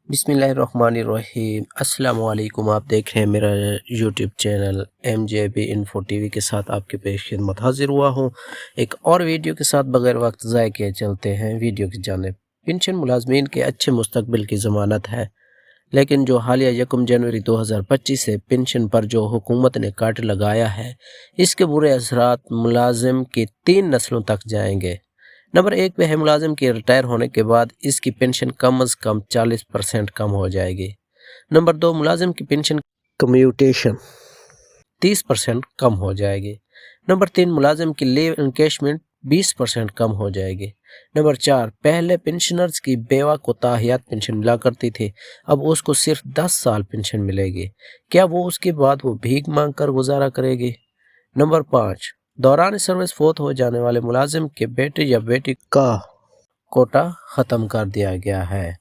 बिस्मिल्लाहिर्रहमानिर्रहीम। अस्सलाम वालेकुम। आप देख रहे हैं मेरा YouTube channel MJB info TV के साथ आपके पेश खिदमत हाजिर हुआ हूँ एक और वीडियो के साथ। बगैर वक्त ज़ाय किए चलते हैं वीडियो की जानिब। पेंशन मुलाजमीन के अच्छे मुस्तकबिल की ज़मानत है, लेकिन जो हालिया 1 जनवरी 2025 से पेंशन पर जो हुकूमत ने कट लगाया है, इसके बुरे असरात मुलाजिम की 3 नस्लों तक जाएंगे। नंबर 1 पे है मुलाजिम के रिटायर होने के बाद इसकी पेंशन कम अज़ कम 40% कम हो जाएगी। नंबर 2 मुलाजिम की पेंशन कम्यूटेशन 30% कम हो जाएगी। नंबर 3 मुलाजिम की लीव एनकैशमेंट 20% कम हो जाएगी। नंबर 4 पहले पेंशनर्स की बेवा को ताहियात पेंशन मिला करती थी, अब उसको सिर्फ 10 साल पेंशन मिलेगी। क्या वो उसके बाद वो भीख मांग कर गुजारा करेगी? नंबर 5 दौरान सर्विस फोत हो जाने वाले मुलाजिम के बेटे या बेटी का कोटा ख़त्म कर दिया गया है।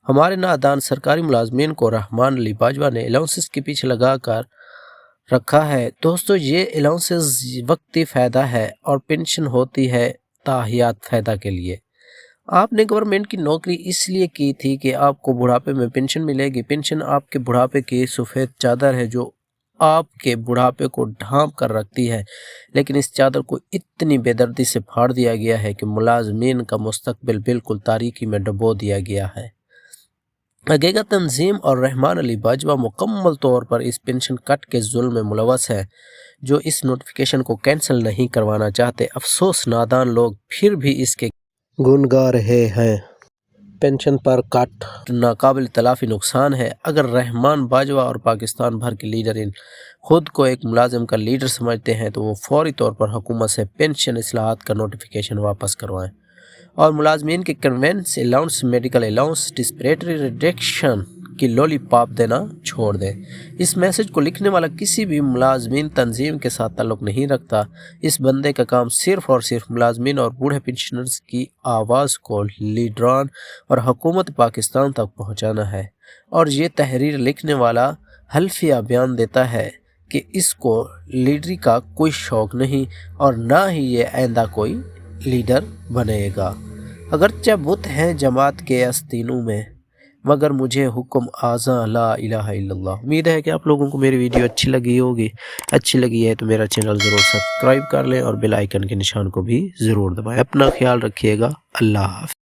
हमारे नादान सरकारी मुलाजमीन को रहमान अली बाजवा ने अलाउंसेस के पीछे लगा कर रखा है। दोस्तों, ये अलाउंसेस वक्ती फ़ायदा है और पेंशन होती है ताहियात फ़ायदा के लिए। आपने गवर्नमेंट की नौकरी इसलिए की थी कि आपको बुढ़ापे में पेंशन मिलेगी। पेंशन आपके बुढ़ापे की सफ़ेद चादर है जो आपके बुढ़ापे को ढांप कर रखती है, लेकिन इस चादर को इतनी बेदर्दी से फाड़ दिया गया है कि मुलाजमीन का मुस्तकबिल बिल्कुल तारीकी में डुबो दिया गया है। हकीकत तंजीम और रहमान अली बाजवा मुकम्मल तौर पर इस पेंशन कट के जुल्म में मुलवस है, जो इस नोटिफिकेशन को कैंसिल नहीं करवाना चाहते। अफसोस नादान लोग फिर भी इसके गुन गा रहे हैं। पेंशन पर कट नाकाबिल तलाफी नुकसान है। अगर रहमान बाजवा और पाकिस्तान भर के लीडर इन खुद को एक मुलाजिम का लीडर समझते हैं तो वो फौरी तौर पर हुकूमत से पेंशन इस्लाहात का नोटिफिकेशन वापस करवाएं और मुलाजमीन के conveyance allowance, medical allowance, disparity reduction की लॉलीपॉप देना छोड़ दें। इस मैसेज को लिखने वाला किसी भी मुलाजमीन तंजीम के साथ ताल्लुक़ नहीं रखता। इस बंदे का काम सिर्फ़ और सिर्फ मुलाजमीन और बूढ़े पेंशनर्स की आवाज़ को लीडरान और हुकूमत पाकिस्तान तक पहुँचाना है। और ये तहरीर लिखने वाला हल्फिया बयान देता है कि इसको लीडरी का कोई शौक़ नहीं और ना ही ये आइंदा कोई लीडर बनेगा। अगरचे बुत हैं जमात के आस्तीनों में, मगर मुझे हुक्म आज़ा ला इलाहा इल्लल्लाह। उम्मीद है कि आप लोगों को मेरी वीडियो अच्छी लगी होगी। अच्छी लगी है तो मेरा चैनल ज़रूर सब्सक्राइब कर लें और बेल आइकन के निशान को भी ज़रूर दबाएं। अपना ख्याल रखिएगा। अल्लाह हाफ़िज़।